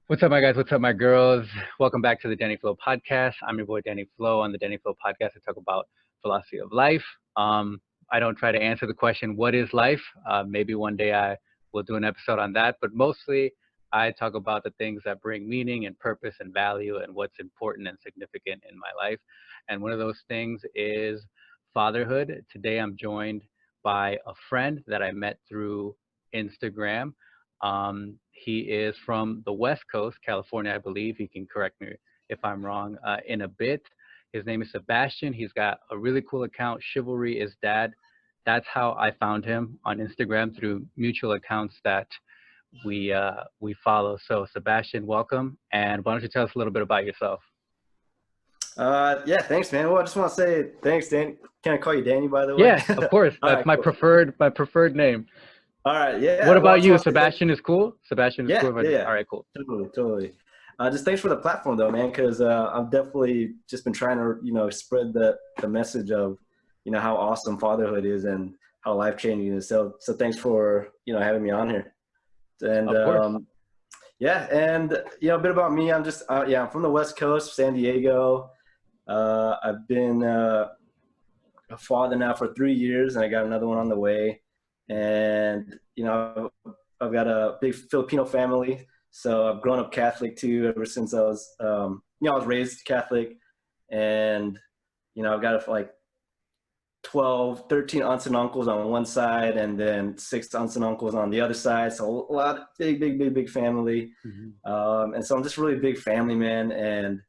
What's up, my guys? What's up, my girls? Welcome back to the Danny Flow podcast. I'm your boy, Danny Flow. On the Danny Flow podcast, I talk about philosophy of life. I don't try to answer the question, what is life? Maybe one day I will do an episode on that, but mostly I talk about the things that bring meaning and purpose and value and what's important and significant in my life. And one of those things is fatherhood. Today, I'm joined by a friend that I met through Instagram. He is from the West Coast, California, I believe. He can correct me if I'm wrong in a bit. His name is Sebastian. He's got a really cool account. Chilvary is dad. That's how I found him on Instagram, through mutual accounts that we follow. So Sebastian, welcome. And why don't you tell us a little bit about yourself? Yeah, thanks, man. Well, I just want to say thanks, Dan. Can I call you Danny, by the way? Yeah, of course. All That's right, my cool. preferred name. All right, yeah. What Well, I about just you? want to say thanks. Sebastian is cool. Sebastian is Yeah, cool. yeah, yeah. All right, cool. Totally. Just thanks for the platform, though, man, because I've definitely just been trying to, spread the message of, how awesome fatherhood is and how life changing it is. So thanks for, having me on here. And Of course. yeah, and a bit about me. I'm from the West Coast, San Diego. I've been a father now for 3 years, and I got another one on the way. And I've got a big Filipino family, so I've grown up Catholic too ever since I was I was raised Catholic. And I've got like 12, 13 aunts and uncles on one side, and then 6 aunts and uncles on the other side. So a lot, big family. And so I'm just really a big family man. And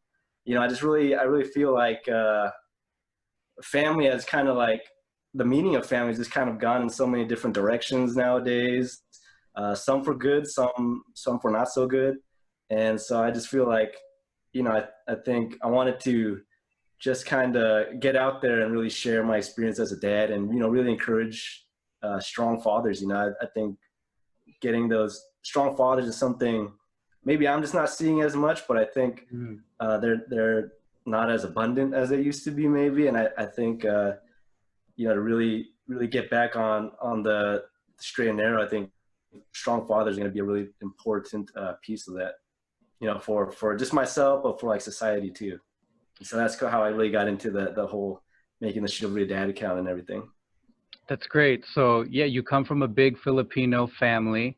I really feel like family has kind of like, the meaning of family has just kind of gone in so many different directions nowadays. Some for good, some for not so good. And so I just feel like, I think I wanted to just kind of get out there and really share my experience as a dad, and really encourage strong fathers. I think getting those strong fathers is something maybe I'm just not seeing as much, but I think they're not as abundant as they used to be, maybe. And I think to really get back on the straight and narrow, I think strong fathers are going to be a really important piece of that, for just myself, but for like society too. And so that's how I really got into the whole making the Chilvary dad account and everything. That's great. So yeah, you come from a big Filipino family.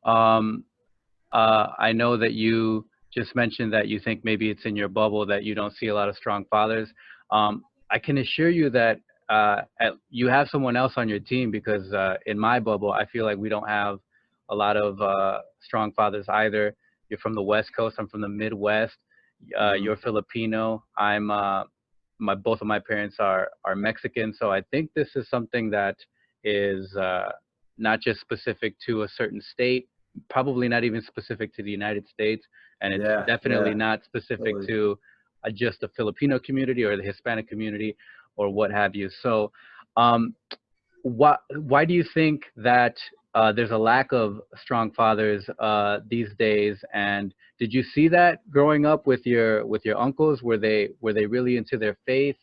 Um, I know that you just mentioned that you think maybe it's in your bubble that you don't see a lot of strong fathers. I can assure you that you have someone else on your team, because in my bubble, I feel like we don't have a lot of strong fathers either. You're from the West Coast. I'm from the Midwest. You're Filipino. I'm both of my parents are Mexican. So I think this is something that is not just specific to a certain state, probably not even specific to the United States, and it's definitely not specific to just a Filipino community or the Hispanic community or what have you. So why do you think that there's a lack of strong fathers these days? And did you see that growing up with your uncles? Were they really into their faith?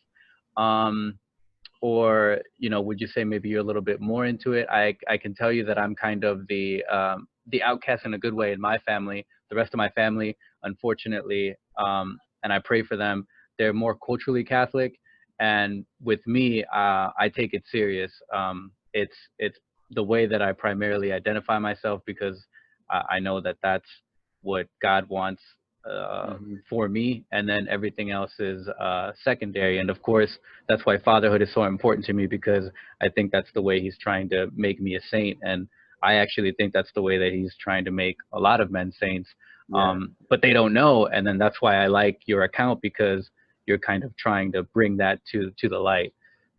Or would you say maybe you're a little bit more into it? I can tell you that I'm kind of the outcast in a good way in my family. The rest of my family, unfortunately, and I pray for them, they're more culturally Catholic. And with me, I take it serious. It's the way that I primarily identify myself, because I know that that's what God wants for me, and then everything else is secondary. And of course, that's why fatherhood is so important to me, because I think that's the way He's trying to make me a saint, and I actually think that's the way that He's trying to make a lot of men saints. But they don't know, and then that's why I like your account, because you're kind of trying to bring that to the light.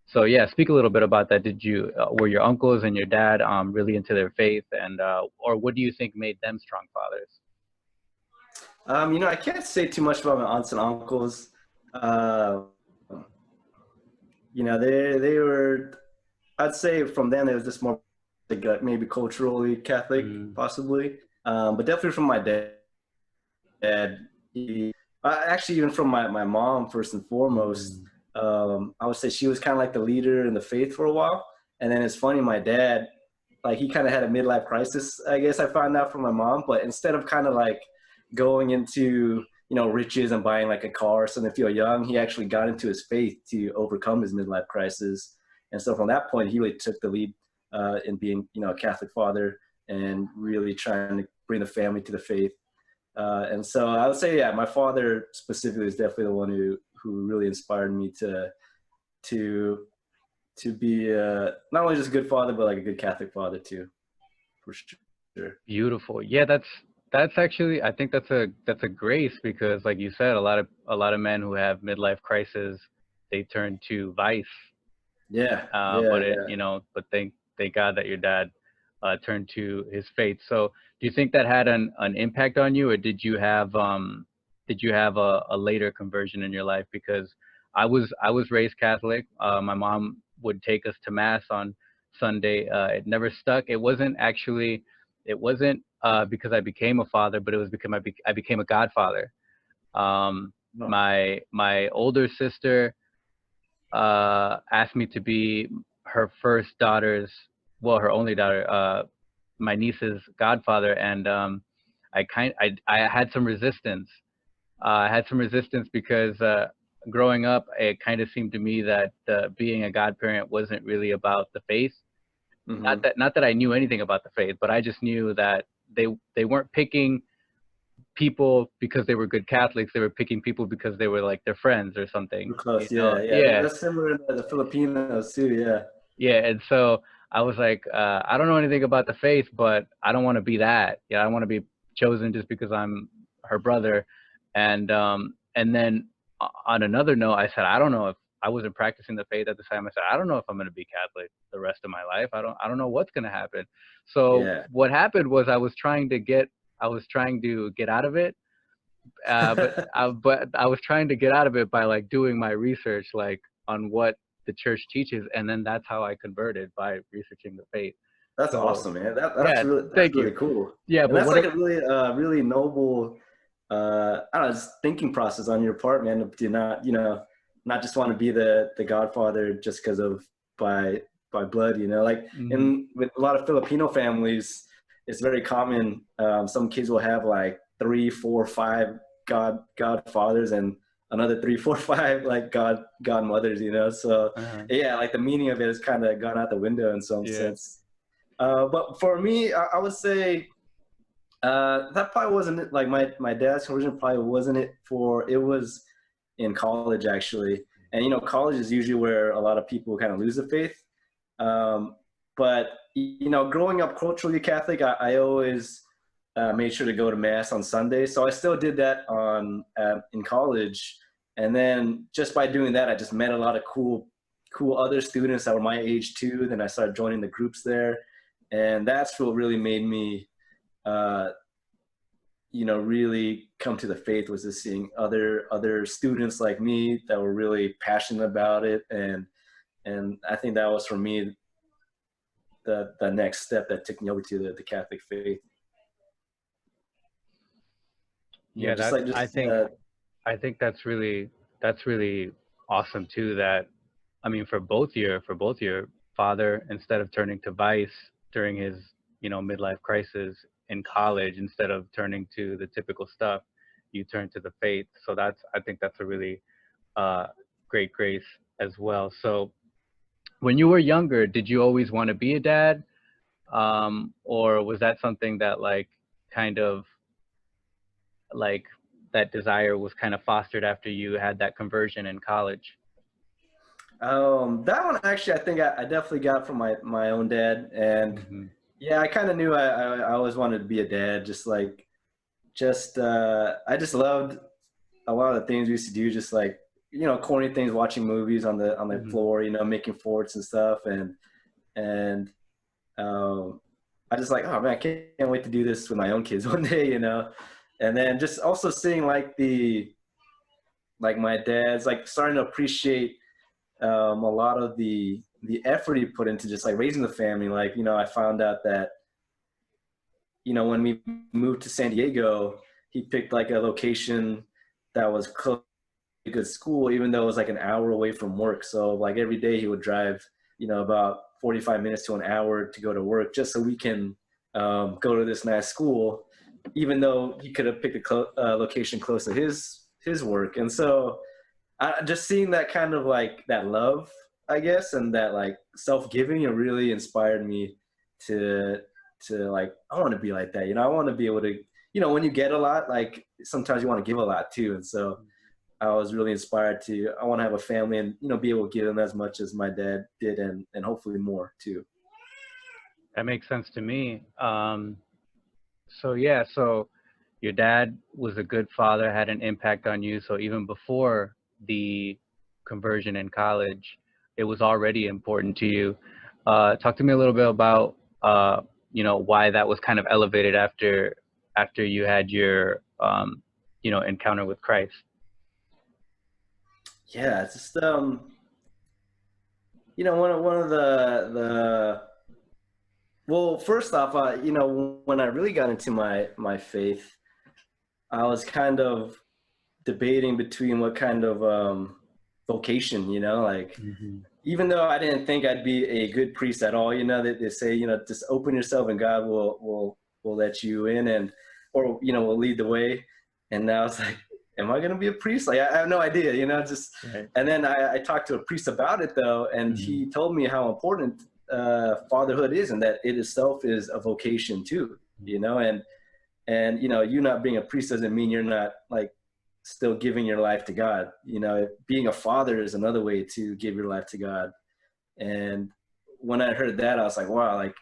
So yeah, speak a little bit about that. Did you were your uncles and your dad really into their faith, and or what do you think made them strong fathers? I can't say too much about my aunts and uncles. Uh, they were, I'd say from them, it was just more like maybe culturally Catholic, possibly. But definitely from my dad, actually even from my mom, first and foremost. I would say she was kind of like the leader in the faith for a while. And then it's funny, my dad, like he kind of had a midlife crisis, I guess I found out from my mom, but instead of kind of like going into, riches and buying like a car or something feel young. He actually got into his faith to overcome his midlife crisis. And so from that point, he really took the lead in being, a Catholic father and really trying to bring the family to the faith. And so I would say, yeah, my father specifically is definitely the one who really inspired me to be not only just a good father, but like a good Catholic father too, for sure. Beautiful. Yeah, that's actually, I think that's a grace, because like you said, a lot of men who have midlife crisis, they turn to vice. Yeah, But yeah. but thank God that your dad turned to his faith. So do you think that had an impact on you, or did you have a later conversion in your life? Because I was raised Catholic. My mom would take us to mass on Sunday. It never stuck. It wasn't because I became a father, but it was because I became a godfather. No. My older sister asked me to be her only daughter, my niece's godfather, and I had some resistance. I had some resistance because growing up, it kind of seemed to me that being a godparent wasn't really about the faith. Mm-hmm. Not that I knew anything about the faith, but I just knew that they weren't picking people because they were good Catholics. They were picking people because they were like their friends or something. We're close. Yeah. Yeah. That's similar to the Filipinos too. Yeah. Yeah, and so I was like, I don't know anything about the faith, but I don't want to be that. Yeah, I want to be chosen just because I'm her brother. And then on another note, I said, I don't know if I wasn't practicing the faith at the time. I said, I don't know if I'm going to be Catholic the rest of my life. I don't know what's going to happen. So Yeah. what happened was I was trying to get out of it. But I was trying to get out of it by like doing my research, like on what the church teaches, and then that's how I converted, by researching the faith. That's So awesome, man. yeah, That's thank really you. cool. Yeah, And but that's like a really really noble I don't know, just thinking process on your part, man, to not, not just want to be the godfather just because of by blood, like Mhm. in with a lot of Filipino families, it's very common. Some kids will have like 3, 4, 5 godfathers and another 3, 4, 5 like godmothers, So Uh-huh. yeah, like the meaning of it has kind of gone out the window in some Yeah. sense. But for me, I would say that probably wasn't it. Like my dad's conversion probably wasn't it for. It was in college actually, and college is usually where a lot of people kind of lose the faith. Um, but growing up culturally Catholic, I always made sure to go to mass on Sunday. So I still did that in college, and then just by doing that, I just met a lot of cool other students that were my age too. Then I started joining the groups there, and that's what really made me uh, really come to the faith, was just seeing other students like me that were really passionate about it. And I think that was for me the next step that took me over to the Catholic faith. Yeah, Just that like just I think that's really awesome too, that I mean, for both your father, instead of turning to vice during his, midlife crisis in college, instead of turning to the typical stuff, you turn to the faith. So I think that's a really uh, great grace as well. So when you were younger, did you always want to be a dad? Or was that something that like kind of like that desire was kind of fostered after you had that conversion in college? that one actually, I think I definitely got from my own dad. And Hmm. yeah, I kind of knew I always wanted to be a dad. Just like I just loved a lot of the things we used to do, just like corny things, watching movies on the Hmm. floor, making forts and stuff. And I just like, oh man, I can't wait to do this with my own kids one day. And then just also seeing like my dad's like starting to appreciate a lot of the effort he put into just like raising the family. Like, I found out that when we moved to San Diego, he picked like a location that was close to a good school, even though it was like an hour away from work. So like every day he would drive, about 45 minutes to an hour to go to work, just so we can go to this nice school. even though he could have picked a location close to his work. And so just seeing that kind of like that love, I guess, and that like self-giving, it really inspired me to like, I want to be like that. I want to be able to, when you get a lot, like sometimes you want to give a lot too. And so I was really inspired I want to have a family and, be able to give them as much as my dad did, and hopefully more too. That makes sense to me. So yeah, so your dad was a good father, had an impact on you. So even before the conversion in college, it was already important to you. Talk to me a little bit about, why that was kind of elevated after you had your, encounter with Christ. Yeah, it's just one of the well, first off, when I really got into my faith, I was kind of debating between what kind of vocation, like, even though I didn't think I'd be a good priest at all, they say, just open yourself and God will let you in, or will lead the way. And I was like, am I going to be a priest? Like, I have no idea, just, Right. And then I talked to a priest about it though. And he told me how important fatherhood is, and that it itself is a vocation too, and you not being a priest doesn't mean you're not like still giving your life to God. Being a father is another way to give your life to God. And when I heard that, I was like, wow, like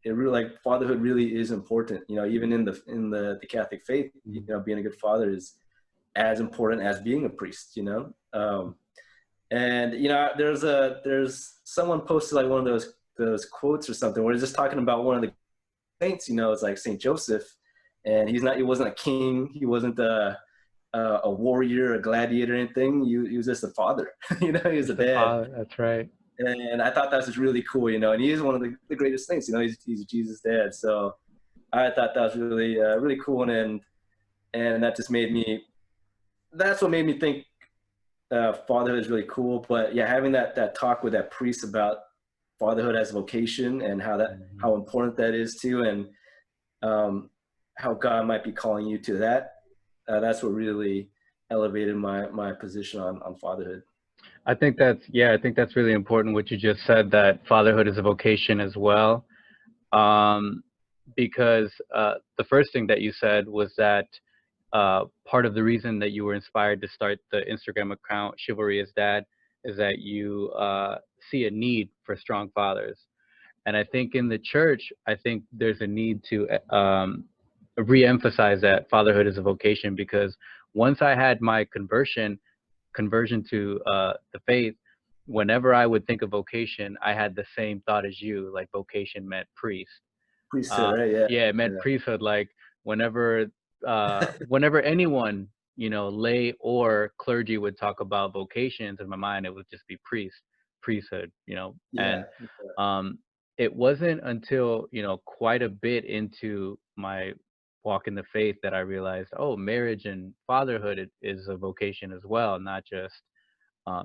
it really, like fatherhood really is important. Even in the Catholic faith, being a good father is as important as being a priest. And there's someone posted like one of those quotes or something where he's just talking about one of the saints. It's like Saint Joseph, and he wasn't a king, he wasn't a warrior, a gladiator, or anything. He was just a father. He was a dad. Father, that's right. And I thought that was really cool. And he is one of the greatest saints. He's Jesus' dad. So I thought that was really really cool, and that just that's what made me think fatherhood is really cool. But yeah, having that talk with that priest about fatherhood as a vocation, and how important that is too, and how God might be calling you to that. That's what really elevated my position on fatherhood. I think that's really important what you just said, that fatherhood is a vocation as well. Because the first thing that you said was that part of the reason that you were inspired to start the Instagram account Chilvary as Dad is that you see a need for strong fathers. And I think in the church, I think there's a need to re-emphasize that fatherhood is a vocation, because once I had my conversion to the faith, whenever I would think of vocation, I had the same thought as you, like vocation meant priest. Priesthood, right? Yeah. Yeah, it meant priesthood. Like whenever anyone, lay or clergy would talk about vocations, in my mind it would just be priesthood, Yeah. And it wasn't until, quite a bit into my walk in the faith that I realized, oh, marriage and fatherhood is a vocation as well, not just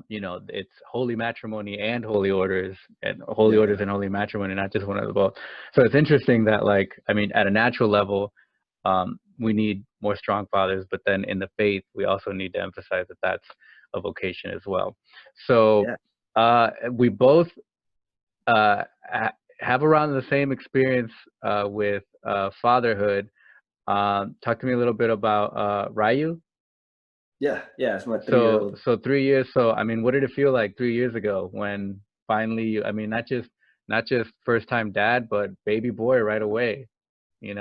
it's holy matrimony and holy orders, and holy orders and holy matrimony, not just one of the both. So it's interesting that, like, I mean, at a natural level, we need more strong fathers, but then in the faith, we also need to emphasize that that's a vocation as well. So we both have around the same experience with fatherhood. Talk to me a little bit about Ryu. Yeah, it's my 3-year-old. So 3 years. So I mean, what did it feel like 3 years ago when finally I mean, not just first time dad, but baby boy right away, It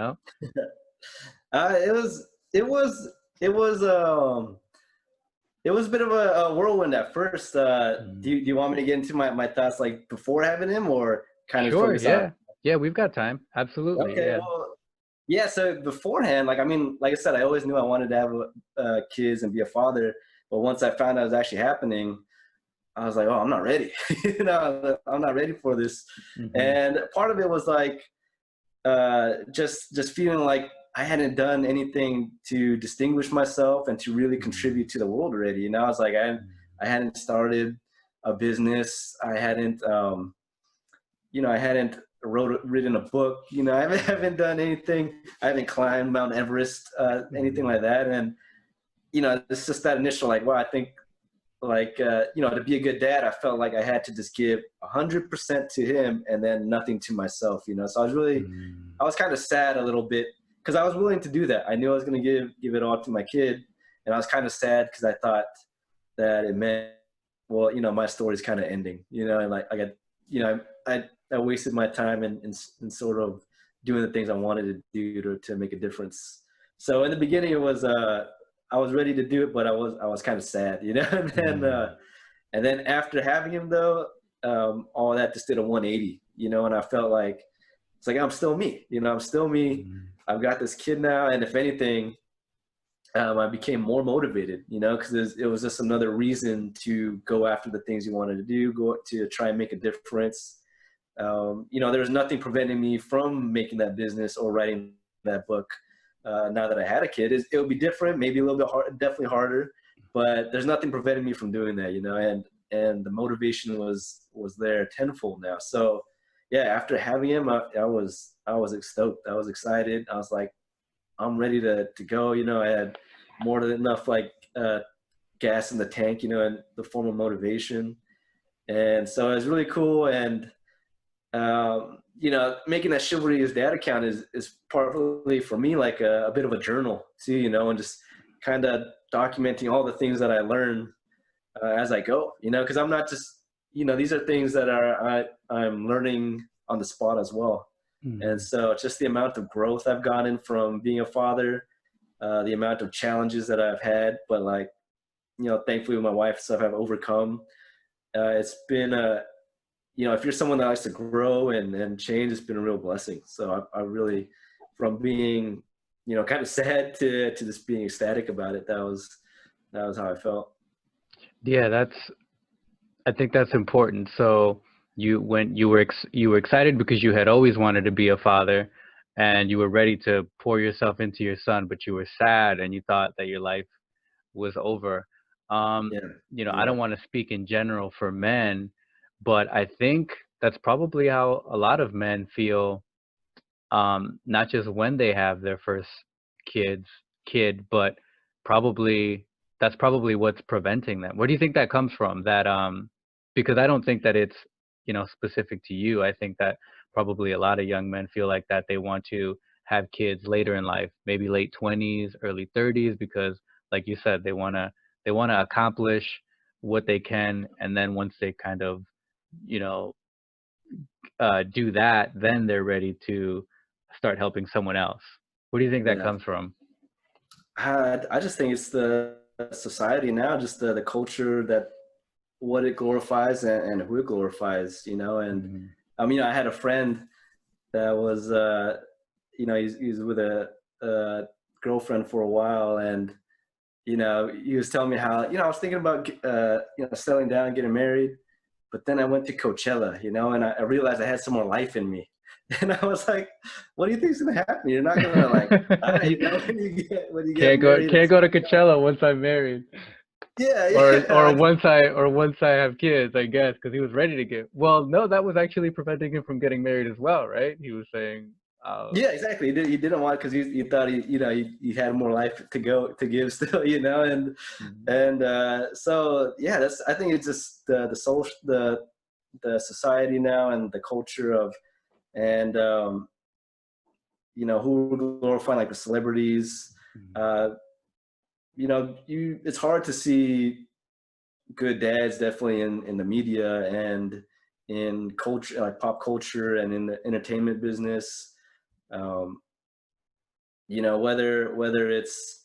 was a bit of a whirlwind at first. Do you want me to get into my thoughts like before having him, or kind of focus on? Yeah, we've got time. Absolutely. Okay, well, yeah. So beforehand, like, I mean, like I said, I always knew I wanted to have kids and be a father. But once I found out it was actually happening, I was like, oh, I'm not ready. I'm not ready for this. And part of it was like just feeling like I hadn't done anything to distinguish myself and to really contribute to the world already. I was like, I hadn't started a business. I hadn't written a book. You know, I haven't done anything. I haven't climbed Mount Everest, anything like that. And, you know, it's just that initial, like, wow, I think, like, you know, to be a good dad, I felt like I had to just give 100% to him and then nothing to myself, you know? So I was kind of sad a little bit because I was willing to do that. I knew I was going to give it all to my kid. And I was kind of sad because I thought that it meant, well, you know, my story's kind of ending, you know, and like I got, you know, I wasted my time in sort of doing the things I wanted to do to make a difference. So in the beginning, it was, I was ready to do it, but I was kind of sad, you know, and then after having him though, all that just did a 180, you know, and I felt like, it's like, I'm still me, you know, I'm still me. I've got this kid now. And if anything, I became more motivated, you know, because it was just another reason to go after the things you wanted to do, go to try and make a difference. You know, there was nothing preventing me from making that business or writing that book. Now that I had a kid, it would be different, maybe a little bit hard, definitely harder, but there's nothing preventing me from doing that, you know, and the motivation was there tenfold now. So yeah, after having him, I was stoked. I was excited. I was like, I'm ready to go. You know, I had more than enough like gas in the tank, you know, in the form of motivation. And so it was really cool. And, you know, making that Chilvary Is Dad account is partly for me like a bit of a journal too, you know, and just kind of documenting all the things that I learn as I go, you know, because I'm not just, you know, these are things that I'm learning on the spot as well. And so just the amount of growth I've gotten from being a father, the amount of challenges that I've had, but like, you know, thankfully with my wife, stuff I've overcome. It's been you know, if you're someone that likes to grow and change, it's been a real blessing. So I really, from being, you know, kind of sad to just being ecstatic about it, that was how I felt. Yeah, I think that's important. So you were excited because you had always wanted to be a father, and you were ready to pour yourself into your son, but you were sad and you thought that your life was over. Um, Yeah. you know, I Yeah. don't want to speak in general for men, but I think that's probably how a lot of men feel, not just when they have their first kids kid, but probably that's probably what's preventing them. Where do you think that comes from? That because I don't think that it's, you know, specific to you. I think that probably a lot of young men feel like that they want to have kids later in life, maybe late 20s, early 30s, because like you said, they want to accomplish what they can, and then once they kind of, you know, do that, then they're ready to start helping someone else. Where do you think that Yeah. comes from? I just think it's the society now, just the culture, that what it glorifies and who it glorifies, you know. And Mhm. I mean, I had a friend that was, you know, he's with a girlfriend for a while, and you know, he was telling me how, you know, I was thinking about, you know, settling down and getting married, but then I went to Coachella, you know, and I realized I had some more life in me. And I was like, what do you think is going to happen? You're not going to like, you know, when you get married. Can't go to Coachella once I'm married, Yeah, yeah. or once I have kids, I guess, because he was ready to get. Well, no, that was actually preventing him from getting married as well, right? He was saying, Yeah, exactly. He didn't want, because he thought you know, he had more life to give still, you know, Mhm. and so yeah, I think it's just the social, the society now and the culture of, and you know, who we're glorifying, like the celebrities. Mhm. Uh, you know, it's hard to see good dads definitely in the media and in culture, like pop culture, and in the entertainment business. Um, you know, whether it's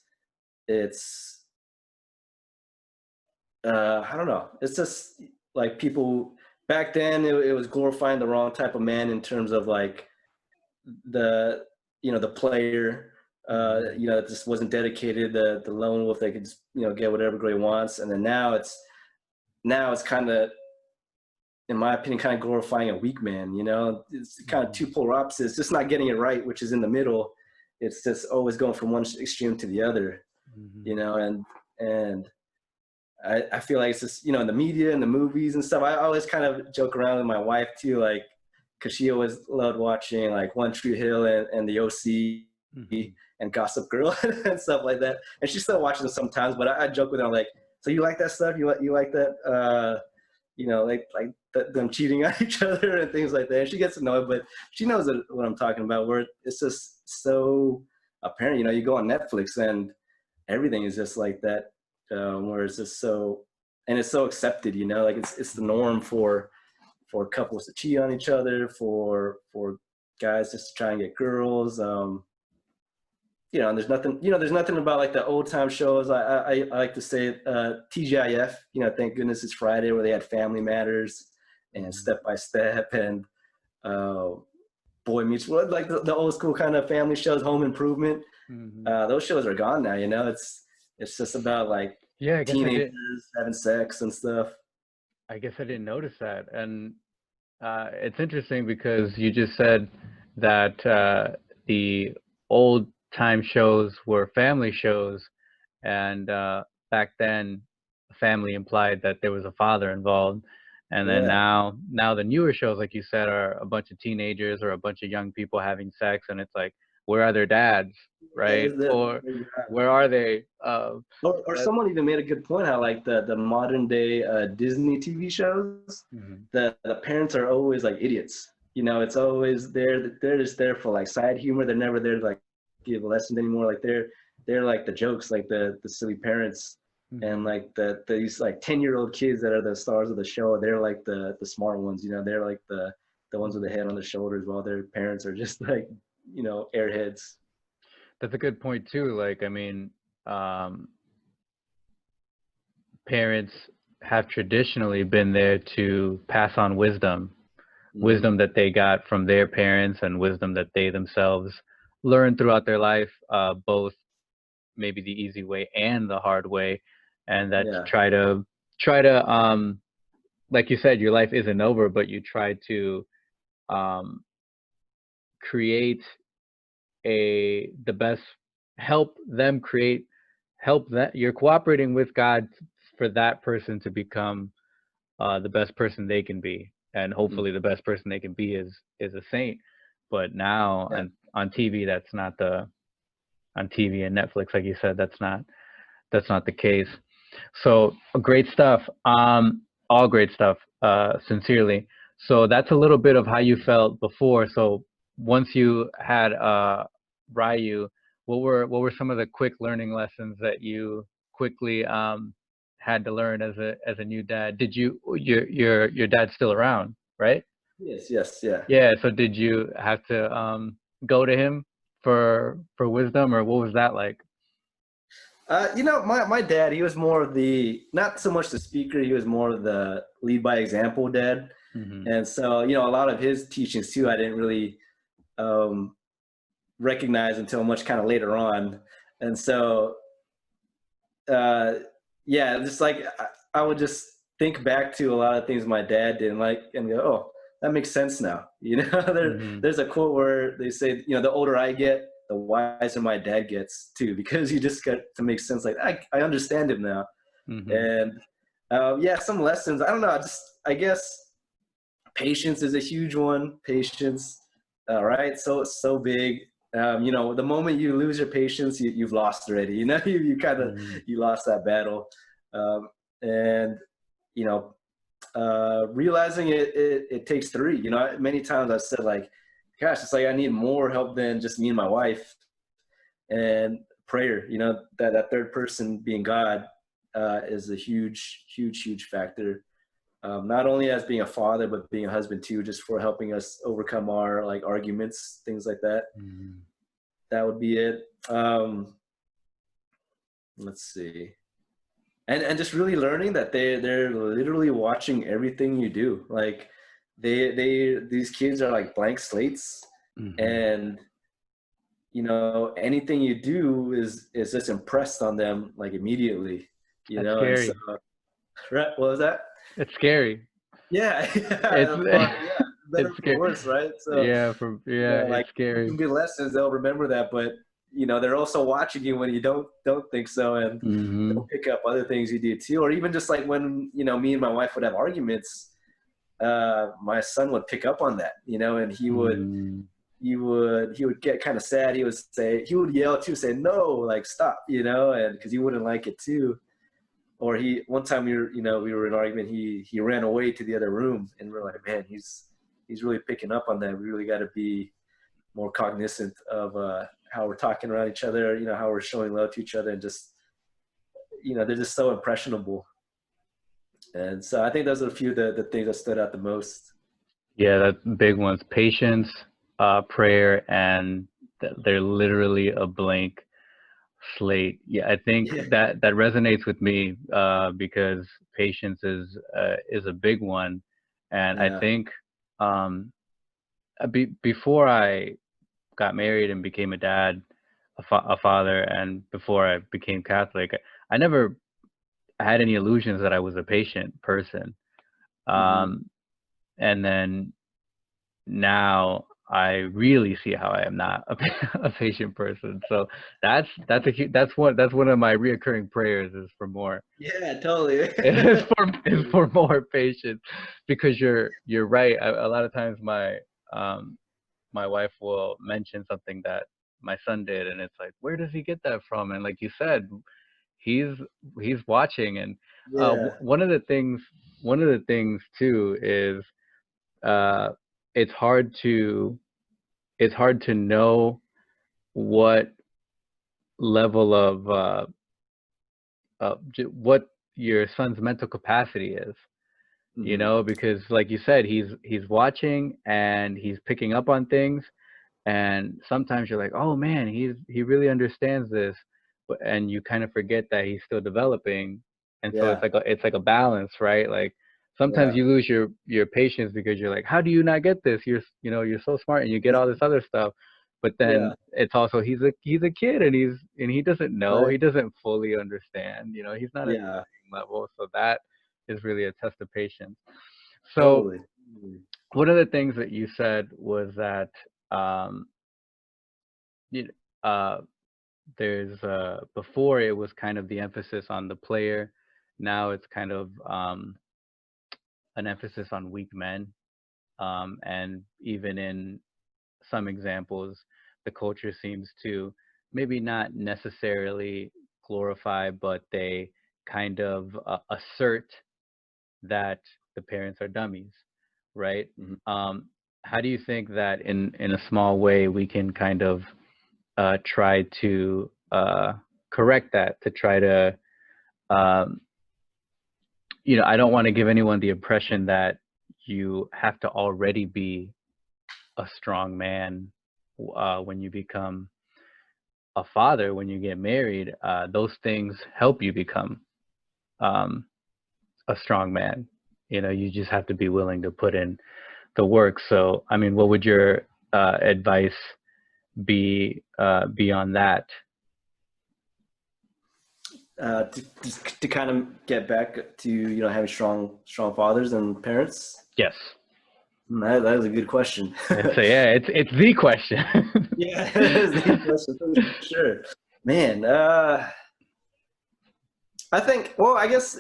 I don't know. It's just like people back then, it was glorifying the wrong type of man in terms of like the, you know, the player, Mhm. you know, that just wasn't dedicated, the lone wolf that could just, you know, get whatever girl he wants. And then now it's kind of, in my opinion, kind of glorifying a weak man. You know, it's kind of two Mhm. polar opposites, just not getting it right, which is in the middle. It's just always going from one extreme to the other, you Mhm. know. And I feel like it's just, you know, in the media and the movies and stuff. I always kind of joke around with my wife too, like, because she always loved watching like One Tree Hill and the OC Mhm. and Gossip Girl and stuff like that. And she still watches them sometimes, but I joke with her, I'm like, so you like that stuff? You like that? Them cheating on each other and things like that. And she gets annoyed, but she knows what I'm talking about. Where it's just so apparent. You go on Netflix and everything is just like that. Where it's just so, and it's so accepted. Like it's the norm for couples to cheat on each other, for guys just to try and get girls. And there's nothing about like the old time shows. I like to say TGIF, thank goodness it's Friday, where they had Family Matters and Step by Step and uh, Boy Meets World, like the old school kind of family shows, Home Improvement. Mhm. Those shows are gone now, it's just about like Yeah, teenagers having sex and stuff. I guess I didn't notice that. And it's interesting because you just said that the old time shows were family shows, and back then, family implied that there was a father involved. And then Yeah. now the newer shows, like you said, are a bunch of teenagers or a bunch of young people having sex, and it's like, where are their dads, right? Or where are they? Or That, someone even made a good point how like the modern day Disney TV shows, Mhm. the parents are always like idiots. It's always they're just there for like side humor. They're never there to like give lessons anymore. Like they're like the jokes, like the silly parents, and Mhm. like these like 10-year-old kids that are the stars of the show. They're like the smart ones. They're like the ones with the head on their shoulders, while their parents are just like airheads. That's a good point too. Like, I mean, um, parents have traditionally been there to pass on Mm-hmm. wisdom that they got from their parents and wisdom that they themselves learned throughout their life, both maybe the easy way and the hard way. And that Yeah. try to like you said, your life isn't over, but you try to um, create the best, help them create, help that you're cooperating with God for that person to become the best person they can be, and Mm. hopefully the best person they can be is a saint. But now, Yeah. and on TV, that's not the on TV and Netflix, like you said, that's not the case. So great stuff. All great stuff. Sincerely. So that's a little bit of how you felt before. So once you had Ryu, what were some of the quick learning lessons that you quickly had to learn as a new dad? Did your dad's still around, right? Yes. Yes. Yeah. Yeah. So did you have to go to him for wisdom, or what was that like? My dad, he was more of not so much the speaker, he was more of the lead by example dad. Hmm. And so, a lot of his teachings too, I didn't really um, recognize until much kind of later on. And so, uh, yeah, just like I would just think back to a lot of things my dad did and go, oh, that makes sense now. Hmm. There's a quote where they say, the older I get, the wiser my dad gets too, because you just got to make sense. Like I understand him now. Hmm. And yeah, some lessons. I don't know. I guess patience is a huge one. Patience, right? So big. The moment you lose your patience, you've lost already. You kind of Hmm. you lost that battle, and you know, realizing it takes three. Many times I've said like, gosh, it's like I need more help than just me and my wife, and prayer. That third person being God is a huge, huge, huge factor. Not only as being a father, but being a husband too, just for helping us overcome our like arguments, things like that. Hmm. That would be it. Let's see. And just really learning that they're literally watching everything you do. Like these kids are like blank slates, Hmm. and anything you do is just impressed on them like immediately. That's And so scary. right, what was that? It's scary. Yeah, It's yeah, yeah, better it's for scary. worse, right? So, Yeah, like it's scary. some good lessons, they'll remember that, but they're also watching you when you don't think so, and Hmm. they'll pick up other things you do too, or even just like when me and my wife would have arguments. my son would pick up on that, and Mm, he would get kind of sad. He would yell too, say no, like stop, and because he wouldn't like it too. Or one time we were in an argument. He ran away to the other room, and we're like, man, he's really picking up on that. We really got to be more cognizant of how we're talking around each other, how we're showing love to each other, and just, they're just so impressionable. And so I think those are a few of the things that stood out the most. yeah, that's big ones. Patience, prayer, and they're literally a blank slate. Yeah, I think Yeah. that resonates with me because patience is a big one, and I Yeah. think before I got married and became a dad, a father, and before I became Catholic, I never had any illusions that I was a patient person. Mm-hmm. Um, and then now I really see how I am not a patient person. So that's one of my reoccurring prayers is for more Yeah, totally. is for more patience, because you're right. A lot of times um my wife will mention something that my son did, and it's like, where does he get that from? And like you said, he's he's watching. And Yeah. one of the things too is uh it's hard to know what level of what your son's mental capacity is, Mm-hmm. because like you said, he's watching and he's picking up on things. And sometimes you're like, oh man, he really understands this, and you kind of forget that he's still developing. And so Yeah. it's like a balance, right? Like sometimes Yeah. you lose your patience because you're like, how do you not get this? You're so smart and you get all this other stuff. But Yeah. then it's also he's a kid, and he doesn't know, Right. he doesn't fully understand, he's not at the Yeah. same level. So that is really a test of patience. So Totally. one of the things that you said was that um you uh there's before it was kind of the emphasis on the player. Now it's kind of an emphasis on weak men. And even in some examples, the culture seems to maybe not necessarily glorify, but they kind of assert that the parents are dummies, right? Mm-hmm. um, how do you think that in a small way we can kind of try to correct that, to try to um, I don't want to give anyone the impression that you have to already be a strong man when you become a father. When you get married, those things help you become um, a strong man. You just have to be willing to put in the work. So I mean, what would your advice be on that? To kind of get back to having strong fathers and parents. Yes. That is a good question. It's the question. Yeah, that is the good question for sure. Man, I think. Well, I guess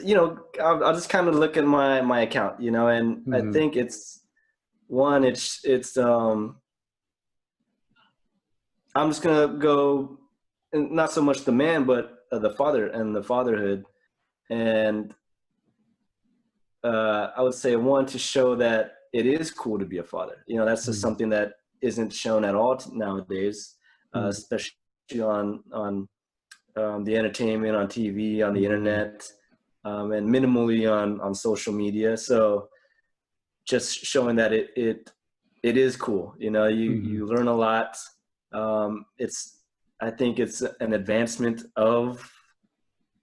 I'll just kind of look at my account, and I Mhm. think it's one. It's I'm just gonna go, and not so much the man, but the father and the fatherhood. And I would say one, to show that it is cool to be a father. That's just Mhm. something that isn't shown at all nowadays, Mhm. especially on the entertainment, on TV, on the Mhm. internet, and minimally on social media. So just showing that it is cool. You Mhm. learn a lot. It's I think it's an advancement of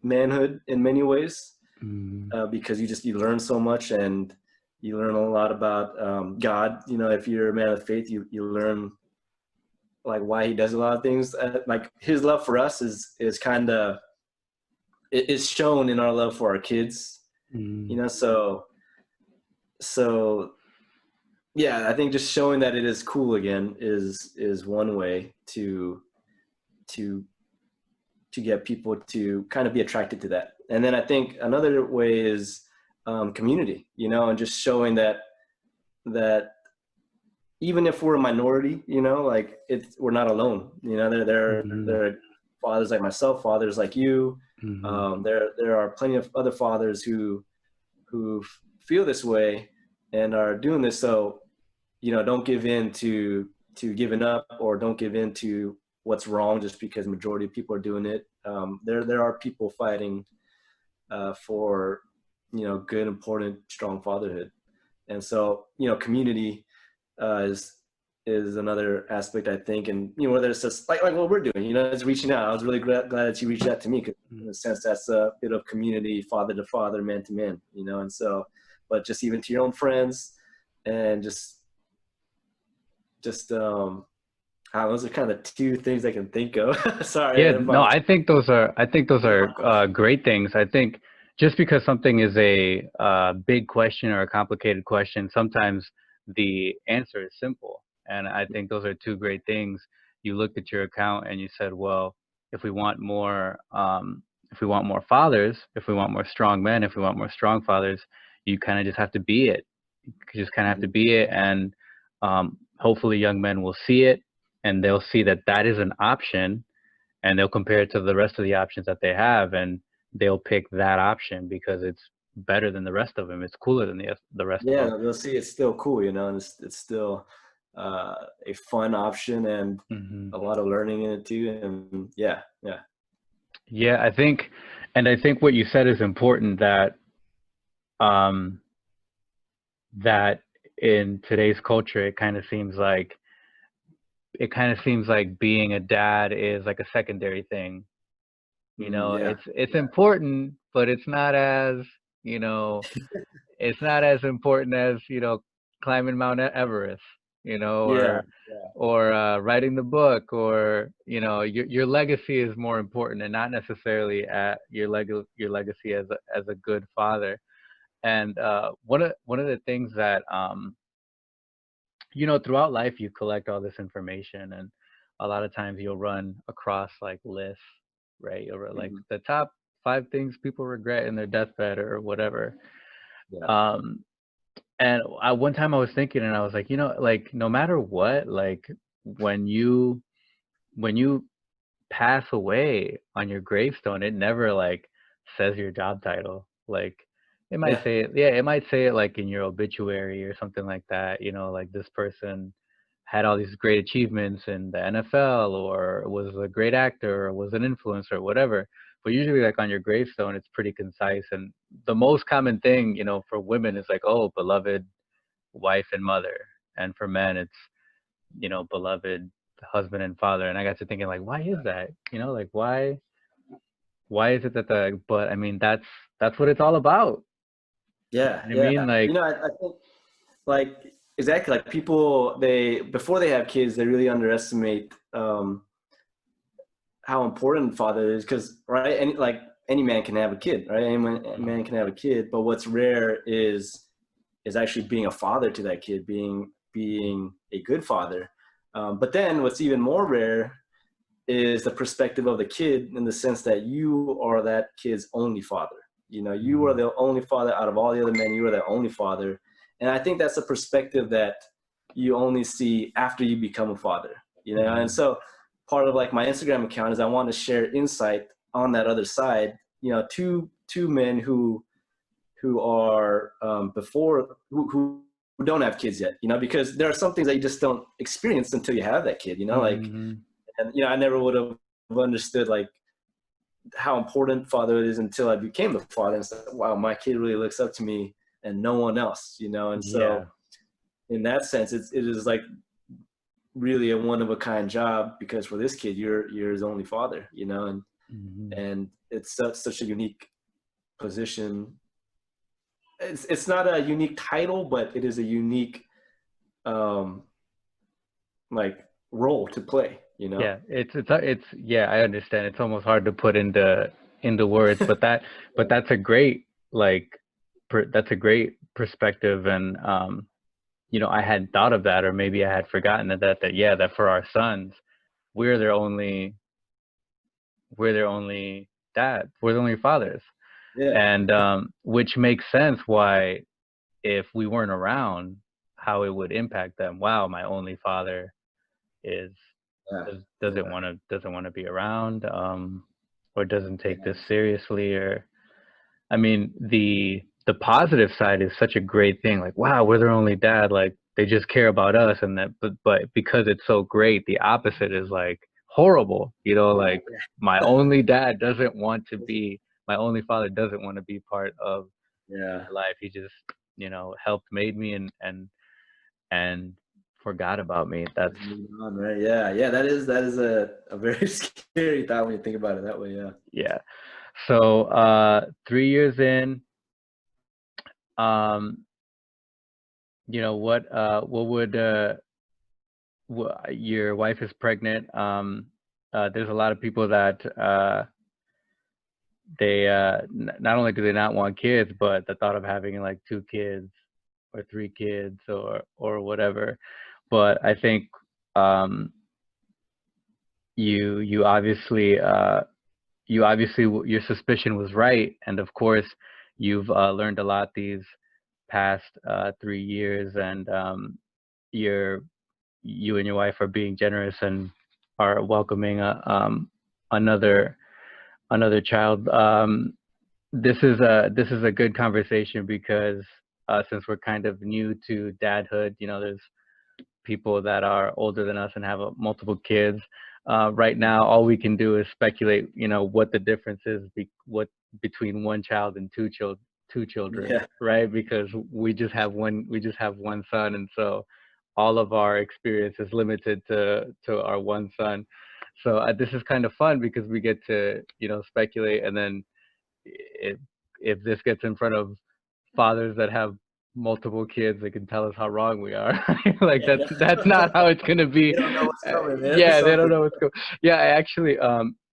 manhood in many ways, Mhm. because you learn so much, and you learn a lot about God. If you're a man of faith, you learn like why he does a lot of things. Like his love for us is kind of is shown in our love for our kids. Mhm. So yeah, I think just showing that it is cool again is one way to to get people to kind of be attracted to that. And then I think another way is community, and just showing that that even if we're a minority, you know, like we're not alone. You know, there are fathers like myself, fathers like you. There are plenty of other fathers who feel this way and are doing this. So, you know, don't give in to giving up, or don't give in to what's wrong just because majority of people are doing it. There are people fighting for, you know, good, important, strong fatherhood. And so, you know, community is another aspect, I think. And, you know, whether it's just like what we're doing, you know, it's reaching out. I was really glad that you reached out to me, because in a sense, that's a bit of community, father to father, man to man, you know. And so, but just even to your own friends, and just those are kind of the two things I can think of. Sorry. Yeah, no, I think those are great things. I think just because something is a big question or a complicated question, sometimes the answer is simple. And I think those are two great things. You looked at your account and you said, well, if we want more fathers, if we want more strong men, if we want more strong fathers, you kind of just have to be it. You just kind of have to be it, and hopefully young men will see it, and they'll see that that is an option, and they'll compare it to the rest of the options that they have, and they'll pick that option because it's better than the rest of them. It's cooler than the rest of them. Yeah, they'll see it's still cool, you know, and it's still a fun option, and a lot of learning in it too. And yeah. I think what you said is important, that that in today's culture, it kind of seems like being a dad is like a secondary thing. You know, it's important, but it's not as, you know, it's not as important as, you know, climbing Mount Everest, you know, or writing the book, or, you know, your legacy is more important, and not necessarily your legacy as a good father. And one of the things that you know, throughout life you collect all this information, and a lot of times you'll run across like lists, right? You'll like the top 5 things people regret in their deathbed or whatever. And one time I was thinking, and I was like, you know, like no matter what, like when you pass away, on your gravestone, it never like says your job title. Like it might say it, it might say it like in your obituary or something like that, you know, like this person had all these great achievements in the NFL, or was a great actor, or was an influencer, or whatever. But usually like on your gravestone, it's pretty concise. And the most common thing, you know, for women is like, oh, beloved wife and mother. And for men, it's, you know, beloved husband and father. And I got to thinking, like, why is that? You know, like why is it that but I mean, that's what it's all about. Yeah. You know what I mean? Like, you know, I think like exactly, like people, before they have kids, they really underestimate how important father is, because right, any man can have a kid, right? Any man can have a kid, but what's rare is actually being a father to that kid, being a good father. But then what's even more rare is the perspective of the kid, in the sense that you are that kid's only father. You know, you are the only father out of all the other men. You are the only father. And I think that's a perspective that you only see after you become a father, you know? And so part of like my Instagram account is I want to share insight on that other side, you know, two men who are who don't have kids yet, you know, because there are some things that you just don't experience until you have that kid, you know, like, and, you know, I never would have understood like how important fatherhood is until I became a father, and said, wow, my kid really looks up to me and no one else, you know? And so in that sense, it is like really a one of a kind job, because for this kid, you're his only father, you know? And it's such a unique position. It's not a unique title, but it is a unique like role to play, you know? yeah, it's yeah, I understand. It's almost hard to put into words, but that's a great like that's a great perspective. And you know, I hadn't thought of that, or maybe I had forgotten that for our sons, we're their only dad, we're the only fathers. And which makes sense why, if we weren't around, how it would impact them. Wow, my only father is Yeah. doesn't Yeah. want to be around, or doesn't take Yeah. this seriously. Or I mean, the positive side is such a great thing. Like, wow, we're their only dad. Like, they just care about us, and that. But because it's so great, the opposite is like horrible. You know, like my only dad doesn't want to be. My only father doesn't want to be part of Yeah. my life. He just, helped, made me, and forgot about me. That's Moving on, right? Yeah. Yeah. That is a very scary thought when you think about it that way. Yeah. yeah. So 3 years in, um, what would your wife is pregnant. There's a lot of people that they not only do they not want kids, but the thought of having like 2 kids or 3 kids or whatever. But I think um, you obviously your suspicion was right, and of course you've learned a lot these past 3 years, and you're you and your wife are being generous and are welcoming another child. This is a good conversation because since we're kind of new to dadhood, there's people that are older than us and have multiple kids. Right now, all we can do is speculate, what the difference is between one child and two children, Yeah. right? Because we just have one son, and so all of our experience is limited to our one son. So this is kind of fun because we get to, speculate, and then if this gets in front of fathers that have multiple kids, they can tell us how wrong we are. Like Yeah. that's not how it's gonna be. You don't know what's coming, man. Yeah, they don't Something. know what's going. Yeah, I actually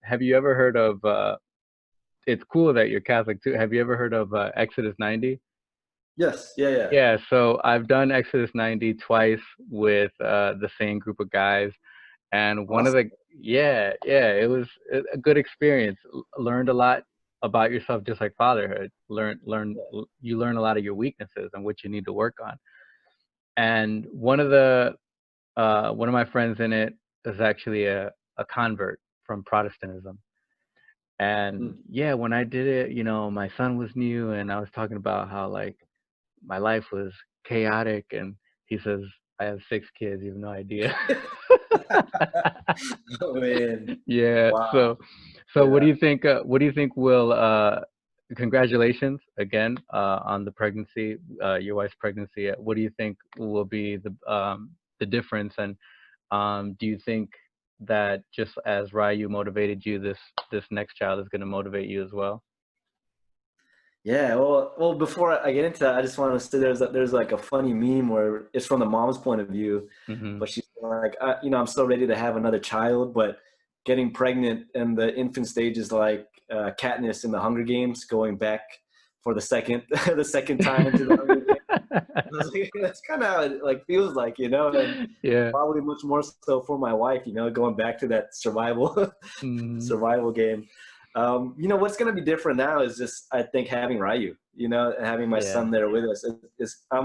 have you ever heard of it's cool that you're Catholic too. Have you ever heard of Exodus 90? Yes. Yeah. Yeah. Yeah, so I've done Exodus 90 twice with the same group of guys, and one of Awesome. the yeah, it was a good experience. Learned a lot about yourself, just like fatherhood. You learn a lot of your weaknesses and what you need to work on. And one of my friends in it is actually a convert from Protestantism. And Mm. yeah, when I did it, my son was new, and I was talking about how like my life was chaotic, and he says, I have 6 kids. You have no idea. Oh man. Yeah. Wow. So what do Yeah. you think? What do you think will? Congratulations again on the pregnancy, your wife's pregnancy. What do you think will be the difference? And do you think that just as Ryu motivated you, this next child is going to motivate you as well? Yeah, well, before I get into that, I just want to say there's like a funny meme where it's from the mom's point of view, Hmm. but she's like, I'm so ready to have another child, but getting pregnant in the infant stage is like Katniss in the Hunger Games, going back for the second the second time into the Hunger Games. I was like, that's kind of how it like feels like, and Yeah. probably much more so for my wife, going back to that survival Hmm. survival game. What's going to be different now is just, I think, having Ryu, and having my Yeah. son there with us. I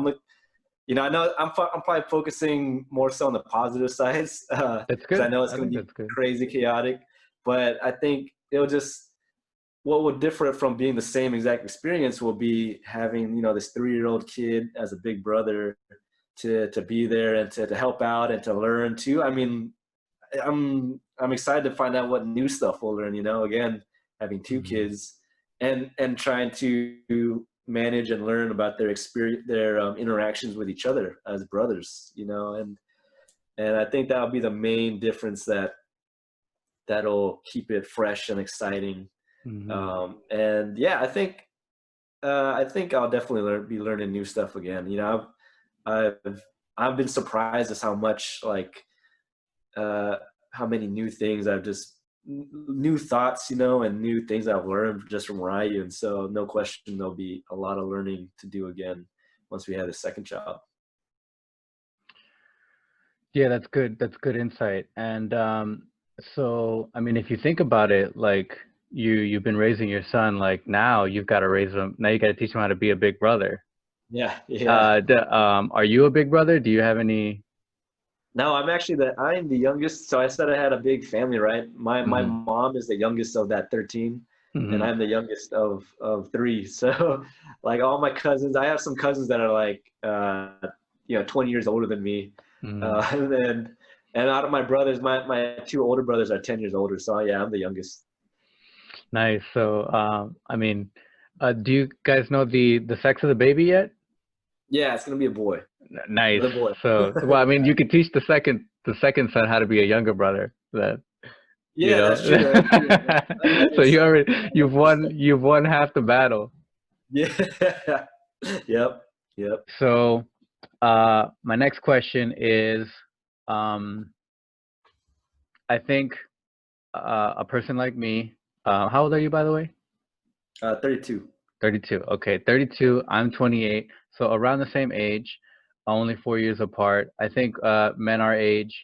know I'm probably focusing more so on the positive sides That's because I good. know it's I going think to be that's good. crazy chaotic, but I think what would differ it from being the same exact experience will be having, this 3-year-old kid as a big brother to be there and to help out and to learn too. I mean, I'm excited to find out what new stuff we'll learn. Again, having two Hmm. kids and trying to manage and learn about their experience, their interactions with each other as brothers. And I think that'll be the main difference that'll keep it fresh and exciting. Hmm. And yeah, I think I'll definitely be learning new stuff again. I've been surprised as how much uh, how many new things new thoughts, and new things I've learned just from Ryu. And so no question there'll be a lot of learning to do again once we have the second child. Yeah, that's good. That's good insight. And so, I mean, if you think about it, like you've been raising your son, like now you've got to raise him. Now you got to teach him how to be a big brother. Yeah, yeah. Are you a big brother? Do you have any? No, I'm the youngest. So I said I had a big family, right? My Mhm, mom is the youngest of that 13, and mhm, I'm the youngest of three. So like all my cousins, I have some cousins that are like 20 years older than me. mhm. And then and out of my brothers, my two older brothers are 10 years older. So yeah, I'm the youngest. Nice. So, I mean, do you guys know the sex of the baby yet? Yeah, it's gonna be a boy. Nice. The boy. So, well, I mean, you could teach the second son how to be a younger brother. That you Yeah, know. that's true. That's true. That So makes sense. you've won half the battle. Yeah. Yep. Yep. So, my next question is, um, I think a person like me. How old are you, by the way? 32. 32. Okay, 32. I'm 28. So around the same age, only 4 years apart. I think men our age,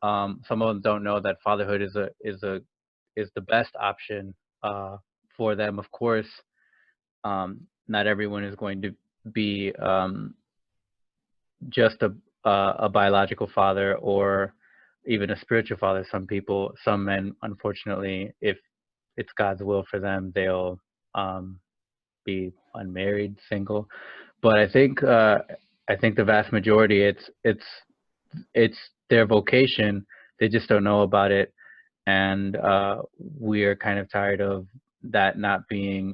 some of them don't know that fatherhood is the best option for them. Of course, not everyone is going to be just a biological father or even a spiritual father. Some men, unfortunately, if it's God's will for them, they'll um, be unmarried, single. But I think the vast majority, it's their vocation. They just don't know about it, and we are kind of tired of that not being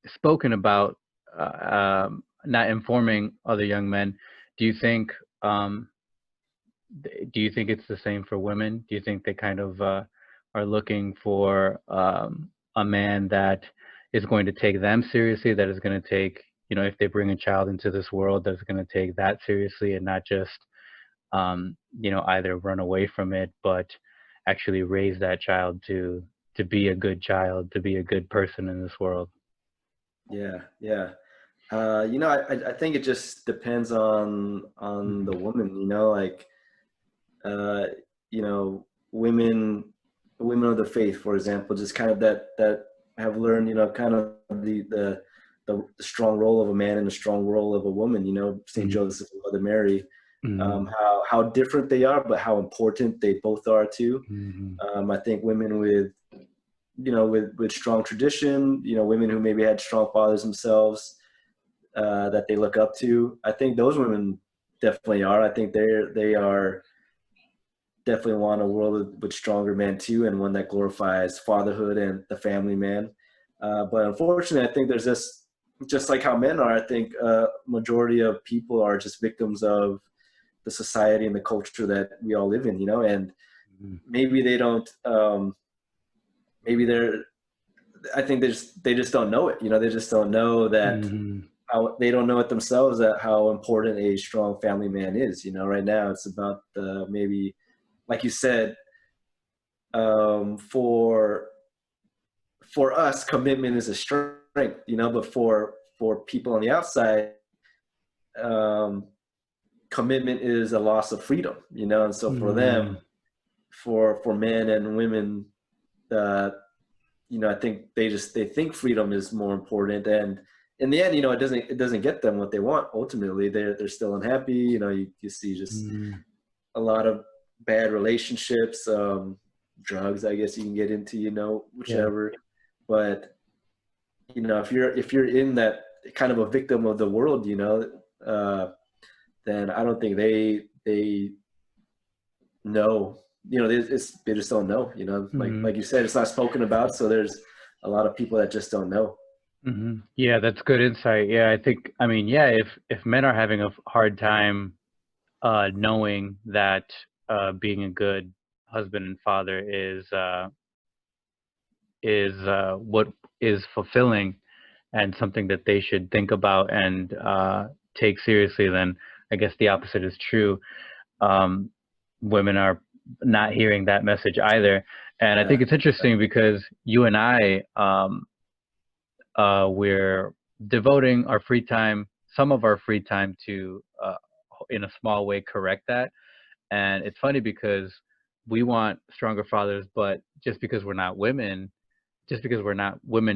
spoken about, not informing other young men. Do you think um, do you think it's the same for women? Do you think they kind of are looking for a man that is going to take them seriously, that is going to take, if they bring a child into this world, that's going to take that seriously and not just, either run away from it, but actually raise that child to be a good child, to be a good person in this world? Yeah. Yeah. I think it just depends on Mhm. the woman, like uh, women of the faith, for example, just kind of that have learned, kind of the strong role of a man and the strong role of a woman, Saint Mhm. Joseph and Mother Mary, Mhm. how different they are, but how important they both are too. Mhm. I think women with strong tradition, women who maybe had strong fathers themselves, that they look up to. I think those women definitely are. I think they are definitely want a world with stronger men too, and one that glorifies fatherhood and the family man. But unfortunately, I think there's this, just like how men are. I think majority of people are just victims of the society and the culture that we all live in, and Mhm. maybe they don't. Maybe they're. I think they just don't know it. They just don't know that Mhm. how they don't know it themselves, that how important a strong family man is. Right now it's about the maybe, like you said, for us, commitment is a strength, but for people on the outside, um, commitment is a loss of freedom, and so for them, Mhm. for men and women, uh, I think they think freedom is more important, and in the end, it doesn't get them what they want. Ultimately, they're still unhappy. You see just Mhm. a lot of bad relationships, drugs, I guess you can get into, Yeah. whichever. But if you're in that kind of a victim of the world, uh, then I don't think they know. They just don't know. Like Mhm. like you said, it's not spoken about, so there's a lot of people that just don't know. Mhm. Yeah, that's good insight. Yeah, I mean, yeah, if men are having a hard time knowing that being a good husband and father is what is fulfilling and something that they should think about and take seriously, then I guess the opposite is true. Um, Women are not hearing that message either, and I think Yeah. it's interesting because you and I, we're devoting our free time, some of our free time, to in a small way correct that. And it's funny because we want stronger fathers, but just because we're not women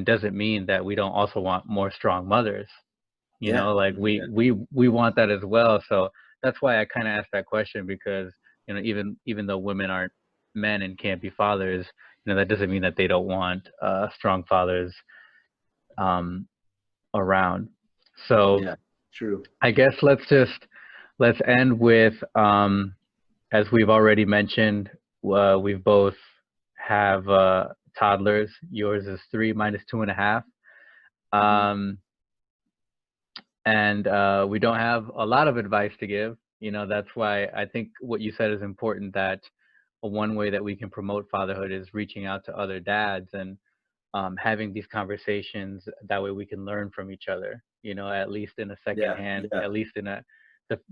doesn't mean that we don't also want more strong mothers. You Yeah. know, like Yeah. we want that as well. So that's why I kind of asked that question, because you know, even though women aren't men and can't be fathers, you know, that doesn't mean that they don't want strong fathers um, around. So Yeah. True. I guess let's end with as we've already mentioned, we've both have toddlers. Yours is 3, mine is 2.5. Hmm. Um, and we don't have a lot of advice to give. You know, that's why I think what you said is important, that one way that we can promote fatherhood is reaching out to other dads and having these conversations. That way we can learn from each other, you know, at least in a second Yeah. hand, Yeah. at least in a,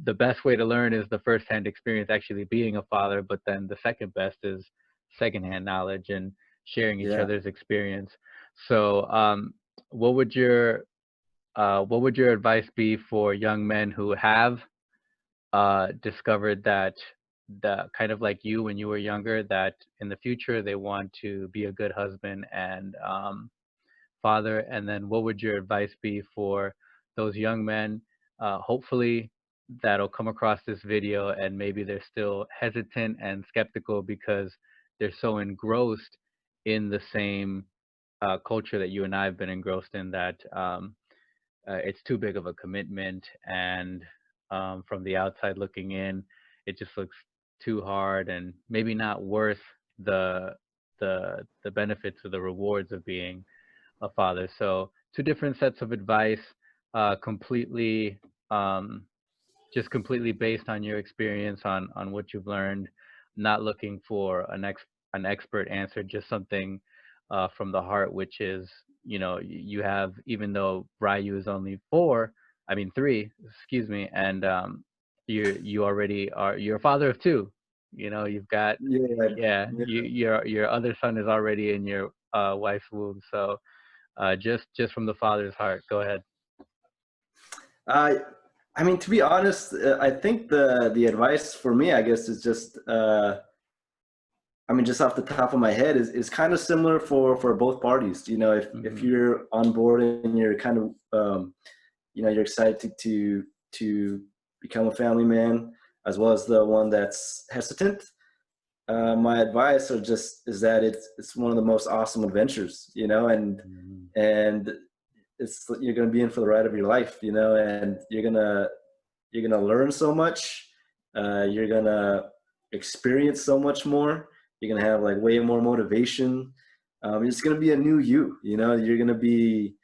the best way to learn is the firsthand experience actually being a father, but then the second best is secondhand knowledge and sharing each Yeah. other's experience. So what would your what would your advice be for young men who have discovered that, the kind of like you when you were younger, that in the future they want to be a good husband and father? And then what would your advice be for those young men, hopefully that'll come across this video and maybe they're still hesitant and skeptical because they're so engrossed in the same culture that you and I have been engrossed in, that it's too big of a commitment, and from the outside looking in, it just looks too hard and maybe not worth the the benefits or the rewards of being a father. So two different sets of advice, completely um, just completely based on your experience, on what you've learned, not looking for an expert answer, just something from the heart, which is, you know, you have, even though Ryu is only 3, excuse me, and you already are, you're a father of 2. You know, you've got, Yeah. yeah, Yeah. your other son is already in your wife's womb. So just from the father's heart, go ahead. I I mean, to be honest, I think the advice for me, I guess, is just I mean, just off the top of my head, is kind of similar for both parties. You know, if Hmm. you're on board and you're kind of you know, you're excited to become a family man, as well as the one that's hesitant. My advice is that it's one of the most awesome adventures, you know, Hmm. and it's, you're gonna be in for the ride of your life, you know, and you're gonna learn so much. You're gonna experience so much more. You're gonna have like way more motivation. It's gonna be a new you. You know, you're gonna be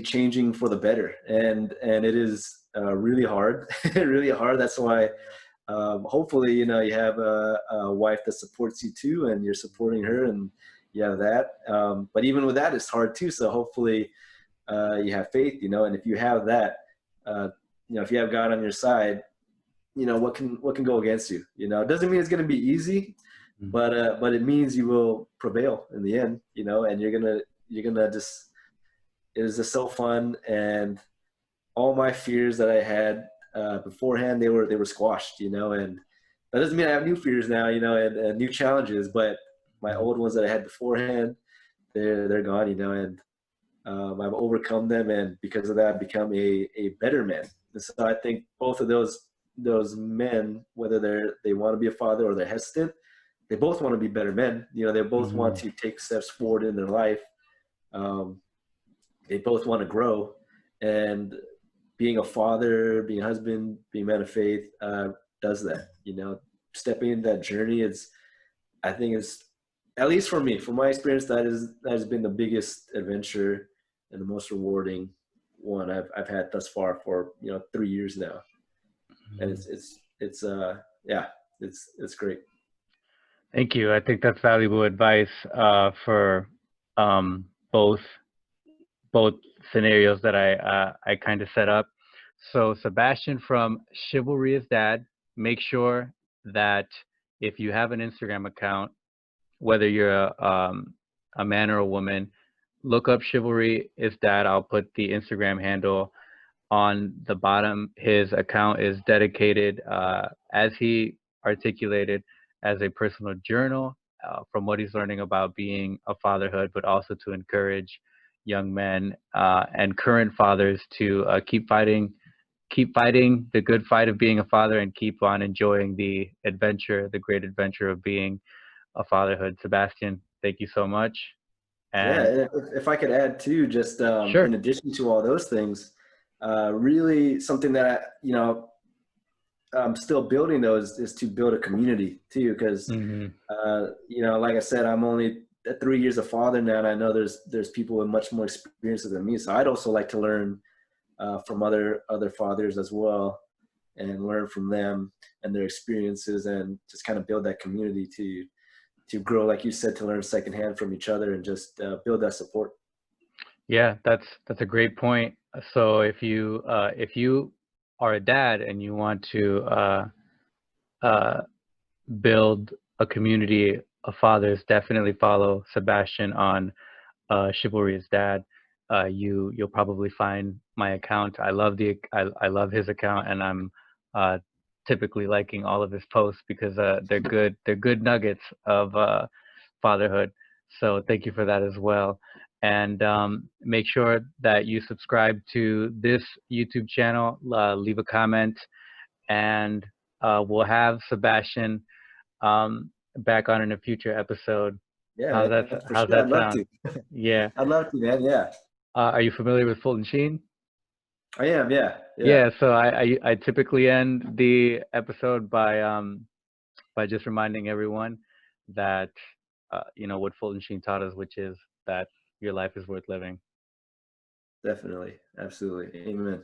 changing for the better, and it is really hard, really hard. That's why hopefully, you know, you have a wife that supports you too, and you're supporting her, and you have that. But even with that, it's hard too. So hopefully, you have faith, you know, and if you have that, uh, you know, if you have God on your side, you know, what can go against you? You know, it doesn't mean it's going to be easy, but it means you will prevail in the end, you know, and you're gonna just, it is just so fun. And all my fears that I had beforehand, they were squashed, you know, and that doesn't mean I have new fears now, you know, and new challenges, but my old ones that I had beforehand, they're gone, you know, and I've overcome them, and because of that, I've become a better man. And so I think both of those men, whether they want to be a father or they're hesitant, they both want to be better men. You know, they both want Hmm. to take steps forward in their life. Um, they both want to grow, and being a father, being a husband, being a man of faith does that. You know, stepping into that journey is, I think, is, at least for me, from my experience, that has been the biggest adventure and the most rewarding one I've had thus far for, you know, 3 years now, and it's yeah, it's great. Thank you. I think that's valuable advice for both scenarios that I kind of set up. So Sebastian from Chivalry is Dad, make sure that if you have an Instagram account, whether you're a man or a woman, look up Chivalry is Dad. I'll put the Instagram handle on the bottom. His account is dedicated, as he articulated, as a personal journal from what he's learning about being a fatherhood, but also to encourage young men and current fathers to keep fighting the good fight of being a father, and keep on enjoying the adventure, the great adventure of being a fatherhood. Sebastian, thank you so much. Yeah, And and if I could add too, just in sure. addition to all those things, really something that I'm still building those is to build a community too, because Hmm. like I said, I'm only 3 years a father now, and I know there's people with much more experiences than me. So I'd also like to learn from other fathers as well, and learn from them and their experiences, and just kind of build that community to grow, like you said, to learn secondhand from each other, and just build that support. Yeah, that's a great point. So if you are a dad and you want to uh, build a community of fathers, definitely follow Sebastian on Chivalry's Dad. You'll probably find my account. I love his account, and I'm uh, typically liking all of his posts because they're good. They're good nuggets of fatherhood. So thank you for that as well. And make sure that you subscribe to this YouTube channel. Leave a comment, and we'll have Sebastian back on in a future episode. Yeah, How's that? man, for How's sure. that I'd love sound? to. Yeah. I'd love to, man. Yeah, Are you familiar with Fulton Sheen? I am. Yeah, yeah, Yeah. So I typically end the episode by just reminding everyone that what Fulton Sheen taught us, which is that your life is worth living. definitely. Absolutely. Amen.